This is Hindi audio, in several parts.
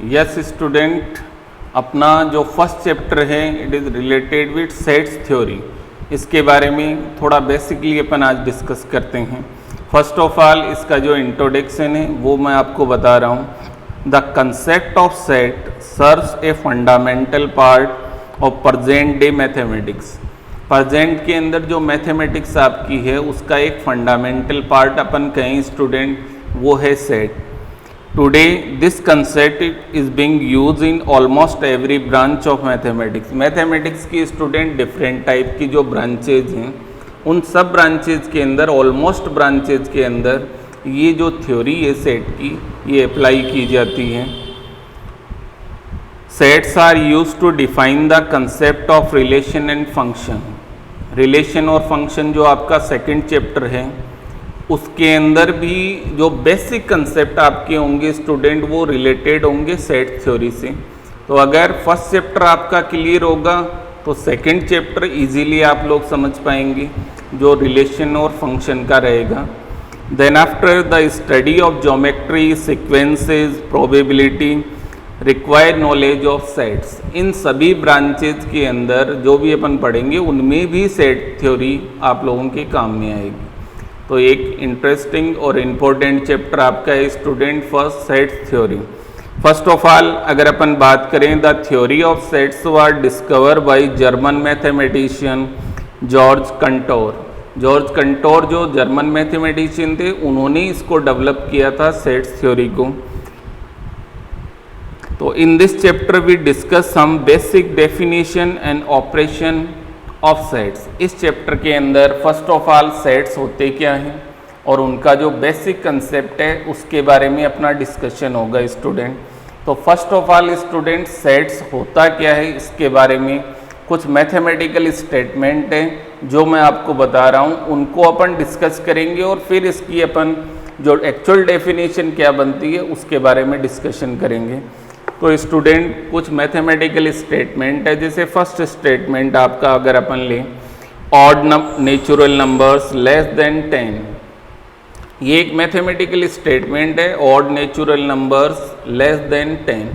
यस स्टूडेंट, अपना जो फर्स्ट चैप्टर है it is related with sets theory. इसके बारे में थोड़ा बेसिकली अपन आज डिस्कस करते हैं। फर्स्ट ऑफ ऑल इसका जो इंट्रोडक्शन है वो मैं आपको बता रहा हूँ। The concept of set serves a fundamental part of present day mathematics. Present के अंदर जो मैथमेटिक्स आपकी है उसका एक फंडामेंटल पार्ट अपन कहें स्टूडेंट, वो है set. Today this concept is being use in almost every branch of mathematics. Mathematics की स्टूडेंट डिफरेंट टाइप की जो ब्रांचेज हैं उन सब ब्रांचेज के अंदर, ऑलमोस्ट ब्रांचेज के अंदर ये जो थ्योरी है सेट की ये अप्लाई की जाती है। Sets are use to define the concept of relation and function. Relation और फंक्शन जो आपका सेकंड चैप्टर है उसके अंदर भी जो बेसिक कंसेप्ट आपके होंगे स्टूडेंट वो रिलेटेड होंगे सेट थ्योरी से। तो अगर फर्स्ट चैप्टर आपका क्लियर होगा तो सेकंड चैप्टर इजीली आप लोग समझ पाएंगे जो रिलेशन और फंक्शन का रहेगा। Then after the study of geometry, sequences, probability required knowledge of sets. इन सभी ब्रांचेज के अंदर जो भी अपन पढ़ेंगे उनमें भी सेट थ्योरी आप लोगों के काम में आएगी। तो एक इंटरेस्टिंग और इम्पोर्टेंट चैप्टर आपका है student first sets theory. First of all अगर अपन बात करें, the theory of sets was discover by German mathematician George contour. George contour जो जर्मन मैथमेटिशियन थे उन्होंने इसको डेवलप किया था सेट्स थ्योरी को। तो in this chapter we discuss some basic definition and operation of sets. इस चैप्टर के अंदर फर्स्ट ऑफ ऑल सेट्स होते क्या हैं और उनका जो बेसिक कंसेप्ट है उसके बारे में अपना डिस्कशन होगा स्टूडेंट। तो first of all student sets होता क्या है इसके बारे में कुछ मैथमेटिकल स्टेटमेंट है जो मैं आपको बता रहा हूँ, उनको अपन डिस्कस करेंगे और फिर इसकी अपन जो एक्चुअल डेफिनेशन क्या बनती है उसके बारे में डिस्कशन करेंगे। तो स्टूडेंट कुछ मैथमेटिकल स्टेटमेंट है, जैसे फर्स्ट स्टेटमेंट आपका अगर अपन लें, odd natural numbers less than 10। ये एक मैथमेटिकल स्टेटमेंट है, odd natural numbers less than 10।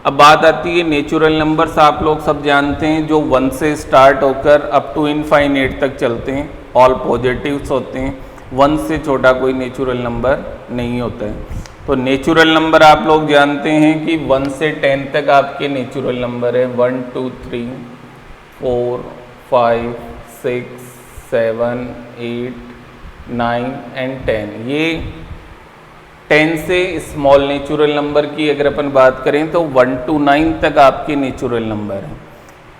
अब बात आती है नेचुरल नंबर्स, आप लोग सब जानते हैं जो 1 से स्टार्ट होकर अप टू इनफाइनाइट तक चलते हैं, ऑल पॉजिटिव्स होते हैं, 1 से छोटा कोई नेचुरल नंबर नहीं होता है। तो नेचुरल नंबर आप लोग जानते हैं कि 1 से 10 तक आपके नेचुरल नंबर है, 1 2 3 4 5 6 7 8 9 एंड 10। ये 10 से स्मॉल नेचुरल नंबर की अगर अपन बात करें तो 1 to 9 तक आपके नेचुरल नंबर हैं।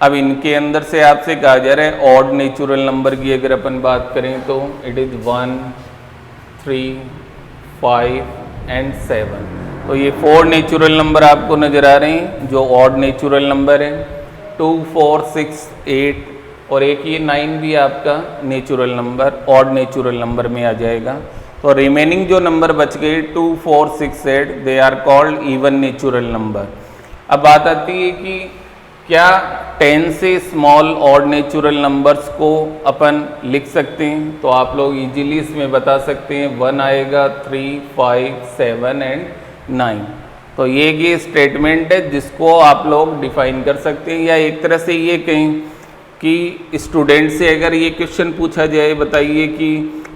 अब इनके अंदर से आपसे कहा जा रहा है ऑड नेचुरल नंबर की अगर अपन बात करें तो इट इज़ 1 3 5 एंड 7। तो ये 4 नेचुरल नंबर आपको नज़र आ रहे हैं जो ऑड नेचुरल नंबर है, 2 4 6 8 और एक ये 9 भी आपका natural number odd natural number में आ जाएगा। तो रिमेनिंग जो नंबर बच गए 2 4 6 8 they are called even natural number. अब बात आती है कि क्या 10 से स्मॉल ऑड नेचुरल नंबर्स को अपन लिख सकते हैं? तो आप लोग इजीली इसमें बता सकते हैं 1 आएगा, 3 5 7 एंड 9। तो ये स्टेटमेंट है जिसको आप लोग डिफाइन कर सकते हैं, या एक तरह से ये कहें कि स्टूडेंट से अगर ये क्वेश्चन पूछा जाए बताइए कि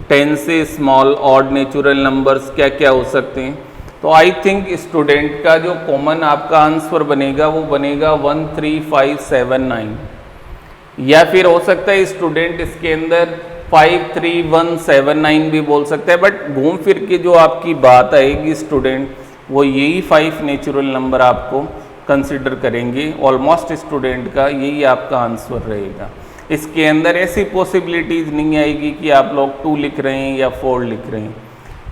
10 से स्मॉल ऑड नेचुरल नंबर्स क्या क्या हो सकते हैं, तो आई थिंक स्टूडेंट का जो कॉमन आपका आंसर बनेगा वो बनेगा 1 3 5 7 9। या फिर हो सकता है स्टूडेंट इसके अंदर 5 3 1 7 9 भी बोल सकता है, बट घूम फिर के जो आपकी बात आएगी स्टूडेंट वो यही 5 नेचुरल नंबर आपको कंसिडर करेंगे। ऑलमोस्ट स्टूडेंट का यही आपका आंसर रहेगा। इसके अंदर ऐसी पॉसिबिलिटीज़ नहीं आएगी कि आप लोग 2 लिख रहे हैं या 4 लिख रहे हैं।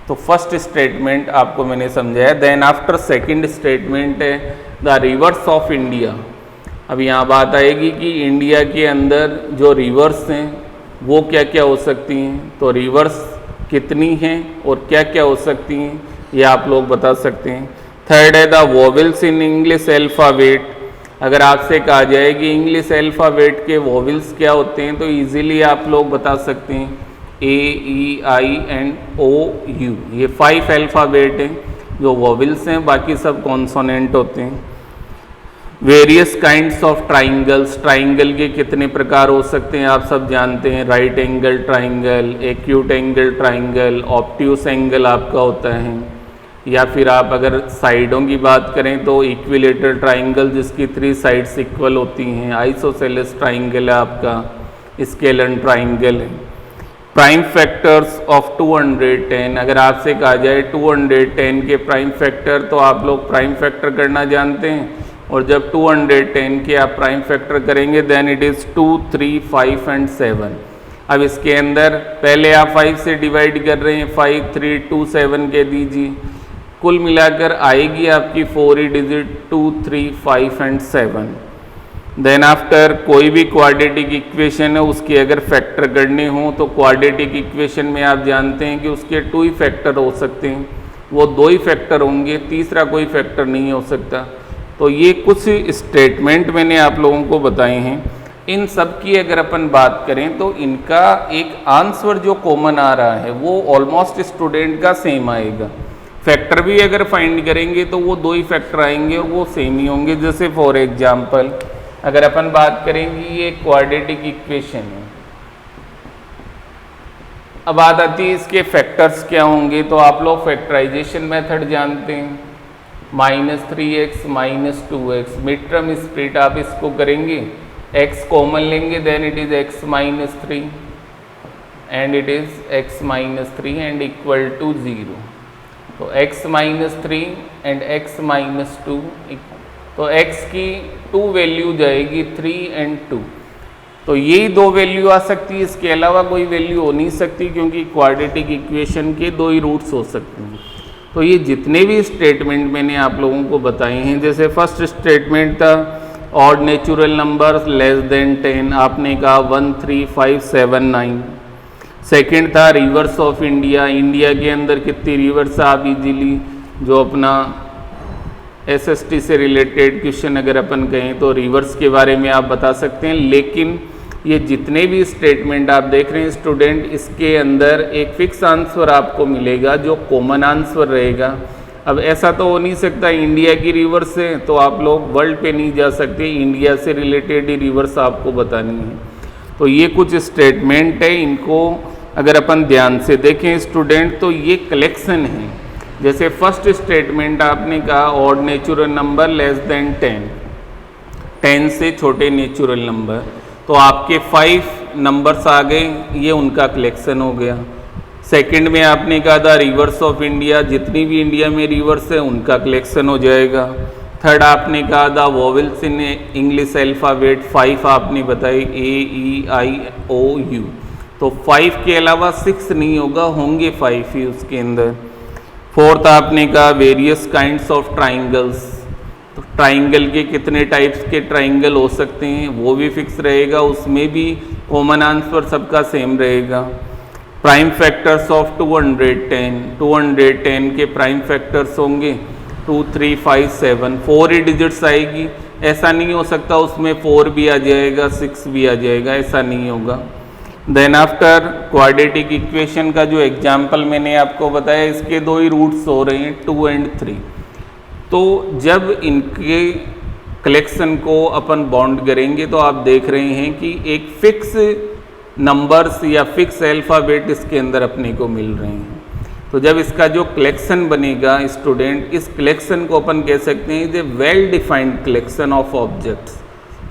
तो फर्स्ट स्टेटमेंट आपको मैंने समझाया। देन आफ्टर सेकंड स्टेटमेंट है द रिवर्स ऑफ इंडिया। अब यहाँ बात आएगी कि इंडिया के अंदर जो रिवर्स हैं वो क्या क्या हो सकती हैं, तो रिवर्स कितनी हैं और क्या क्या हो सकती हैं ये आप लोग बता सकते हैं। थर्ड है the vowels in English alphabet. अगर आपसे कहा जाए कि इंग्लिश अल्फ़ाबेट के वोवेल्स क्या होते हैं तो इजीली आप लोग बता सकते हैं A E I and O U। ये 5 अल्फ़ाबेट हैं जो वॉवेल्स हैं, बाकी सब कॉन्सोनेंट होते हैं। Various kinds of triangles, triangle के कितने प्रकार हो सकते हैं आप सब जानते हैं, right angle triangle, acute angle triangle, obtuse angle आपका होता है, या फिर आप अगर साइडों की बात करें तो इक्विलेटरल ट्राइंगल जिसकी 3 साइड्स इक्वल होती हैं, आइसोसेलेस ट्राइंगल है आपका, स्केलन ट्राइंगल है। प्राइम फैक्टर्स ऑफ 210, अगर आपसे कहा जाए 210 के प्राइम फैक्टर, तो आप लोग प्राइम फैक्टर करना जानते हैं, और जब 210 के आप प्राइम फैक्टर करेंगे देन इट इज़ 2, 3, 5 एंड 7। अब इसके अंदर पहले आप 5 से डिवाइड कर रहे हैं, 5, 3, 2, 7 के दीजिए, कुल मिलाकर आएगी आपकी 4 ही डिजिट 2, 3, 5 एंड 7। देन आफ्टर कोई भी क्वाड्रेटिक इक्वेशन है उसके अगर फैक्टर करने हो तो क्वाड्रेटिक इक्वेशन में आप जानते हैं कि उसके 2 ही फैक्टर हो सकते हैं, वो 2 ही फैक्टर होंगे, तीसरा कोई फैक्टर नहीं हो सकता। तो ये कुछ स्टेटमेंट मैंने आप लोगों को बताए हैं। इन सब की अगर अपन बात करें तो इनका एक आंसर जो कॉमन आ रहा है वो ऑलमोस्ट स्टूडेंट का सेम आएगा। फैक्टर भी अगर फाइंड करेंगे तो वो 2 ही फैक्टर आएंगे और वो सेम ही होंगे। जैसे फॉर एग्जांपल अगर अपन बात करेंगे ये क्वाड्रेटिक इक्वेशन है, अब बात आती है इसके फैक्टर्स क्या होंगे, तो आप लोग फैक्टराइजेशन मेथड जानते हैं, -3x -2x, mid term split आप इसको करेंगे, x कॉमन लेंगे then it is x -3 and it is x -3 and equal to 0। तो x -3 एंड x -2, तो x की 2 वैल्यू जाएगी 3 एंड 2, तो यही 2 वैल्यू आ सकती है, इसके अलावा कोई वैल्यू हो नहीं सकती क्योंकि क्वाड्रेटिक इक्वेशन के 2 ही रूट्स हो सकते हैं। तो ये जितने भी स्टेटमेंट मैंने आप लोगों को बताए हैं, जैसे फर्स्ट स्टेटमेंट था odd natural number less than 10, आपने कहा 1, 3, 5, 7, 9। सेकेंड था रिवर्स ऑफ इंडिया, इंडिया के अंदर कितनी रिवर्स आप इजीली जो अपना SST से रिलेटेड क्वेश्चन अगर अपन कहें तो रिवर्स के बारे में आप बता सकते हैं। लेकिन ये जितने भी स्टेटमेंट आप देख रहे हैं स्टूडेंट, इसके अंदर एक फिक्स आंसर आपको मिलेगा जो कॉमन आंसर रहेगा। अब ऐसा तो हो नहीं सकता इंडिया की रिवर्स है तो आप लोग वर्ल्ड पे नहीं जा सकते, इंडिया से रिलेटेड ही रिवर्स आपको बतानी है। तो ये कुछ स्टेटमेंट है, इनको अगर अपन ध्यान से देखें स्टूडेंट तो ये कलेक्शन है। जैसे फर्स्ट स्टेटमेंट आपने कहा odd natural number less than 10, 10 से छोटे नेचुरल नंबर, तो आपके 5 नंबर्स आ गए, ये उनका कलेक्शन हो गया। सेकंड में आपने कहा था रिवर्स ऑफ इंडिया, जितनी भी इंडिया में रिवर्स है उनका कलेक्शन हो जाएगा। थर्ड आपने कहा था वॉवेल्स इन इंग्लिश अल्फ़ाबेट, 5 आपने बताई AEIOU, तो 5 के अलावा 6 नहीं होगा, होंगे 5 ही उसके अंदर। फोर्थ आपने कहा वेरियस काइंड्स ऑफ ट्राइंगल्स, तो ट्राइंगल के कितने टाइप्स के ट्राइंगल हो सकते हैं वो भी फिक्स रहेगा, उसमें भी कॉमन आंसर सबका सेम रहेगा। प्राइम फैक्टर्स ऑफ 210, 210 के प्राइम फैक्टर्स होंगे 2, 3, 5, 7, 4 ही डिजिट्स आएगी, ऐसा नहीं हो सकता उसमें 4 भी आ जाएगा 6 भी आ जाएगा, ऐसा नहीं होगा। देन आफ्टर क्वाड्रेटिक इक्वेशन का जो एग्जाम्पल मैंने आपको बताया इसके 2 ही रूट्स हो रहे हैं 2 एंड 3, तो जब इनके कलेक्शन को अपन बाउंड करेंगे तो आप देख रहे हैं कि एक फिक्स नंबर्स या फिक्स अल्फ़ाबेट इसके अंदर अपने को मिल रहे हैं। तो जब इसका जो कलेक्शन बनेगा स्टूडेंट, इस कलेक्शन को अपन कह सकते हैं is a well defined collection of objects.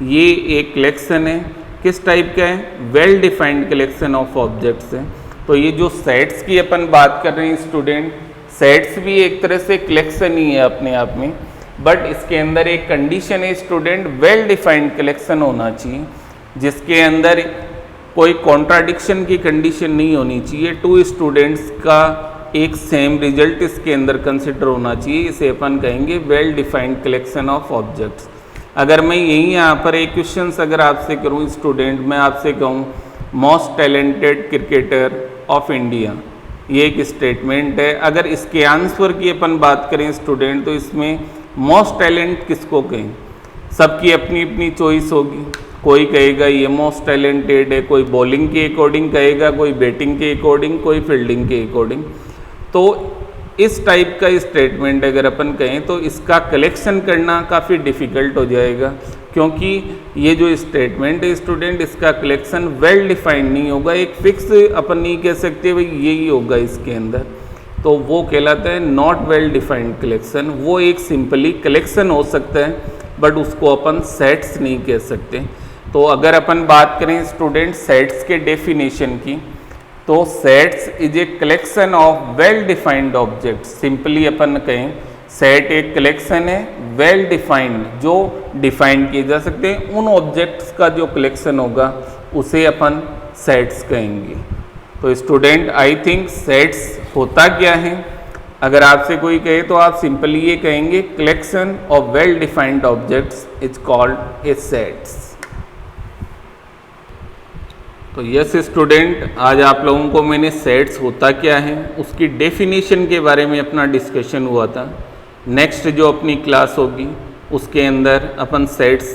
ये एक कलेक्शन है, किस टाइप का है, well defined collection of objects है। तो ये जो सेट्स की अपन बात कर रहे हैं स्टूडेंट, सेट्स भी एक तरह से कलेक्शन ही है अपने आप में, बट इसके अंदर एक कंडीशन है स्टूडेंट, वेल डिफाइंड कलेक्शन होना चाहिए जिसके अंदर कोई कॉन्ट्राडिक्शन की कंडीशन नहीं होनी चाहिए। 2 स्टूडेंट्स का एक सेम रिजल्ट इसके अंदर कंसिडर होना चाहिए, इसे अपन कहेंगे well defined collection of objects. अगर मैं यही यहाँ पर एक क्वेश्चन अगर आपसे करूँ स्टूडेंट, मैं आपसे कहूँ most talented cricketer of India, ये एक स्टेटमेंट है। अगर इसके आंसर की अपन बात करें स्टूडेंट तो इसमें मोस्ट टैलेंट किसको कहें, सबकी अपनी अपनी चॉइस होगी। कोई कहेगा ये मोस्ट टैलेंटेड है, कोई बॉलिंग के अकॉर्डिंग कहेगा, कोई बैटिंग के अकॉर्डिंग, कोई फील्डिंग के अकॉर्डिंग। तो इस टाइप का स्टेटमेंट अगर अपन कहें तो इसका कलेक्शन करना काफ़ी डिफ़िकल्ट हो जाएगा, क्योंकि ये जो स्टेटमेंट है स्टूडेंट, इसका कलेक्शन वेल डिफाइंड नहीं होगा। एक फिक्स अपन नहीं कह सकते भाई यही होगा इसके अंदर, तो वो कहलाता है नॉट वेल डिफाइंड कलेक्शन। वो एक सिंपली कलेक्शन हो सकता है बट उसको अपन सेट्स नहीं कह सकते। तो अगर अपन बात करें स्टूडेंट सेट्स के डेफिनेशन की, तो sets is a collection of well defined object. Simply अपन कहें सेट एक कलेक्शन है वेल डिफाइंड, जो डिफाइन किए जा सकते हैं, उन ऑब्जेक्ट्स का जो कलेक्शन होगा उसे अपन सेट्स कहेंगे। तो स्टूडेंट आई थिंक सेट्स होता क्या है, अगर आपसे कोई कहे तो आप सिंपली ये कहेंगे collection of well defined objects is called a sets. तो यस स्टूडेंट, आज आप लोगों को मैंने सेट्स होता क्या है उसकी डेफिनेशन के बारे में अपना डिस्कशन हुआ था। नेक्स्ट जो अपनी क्लास होगी उसके अंदर अपन सेट्स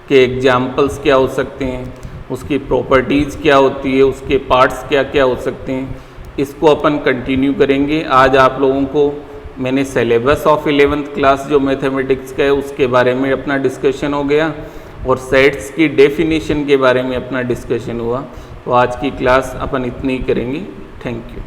के एग्जाम्पल्स क्या हो सकते हैं, उसकी प्रॉपर्टीज़ क्या होती है, उसके पार्ट्स क्या क्या हो सकते हैं, इसको अपन कंटिन्यू करेंगे। आज आप लोगों को मैंने सिलेबस ऑफ 11th क्लास जो मैथमेटिक्स का है उसके बारे में अपना डिस्कशन हो गया और सेट्स की डेफिनेशन के बारे में अपना डिस्कशन हुआ। तो आज की क्लास अपन इतनी ही करेंगे। Thank you.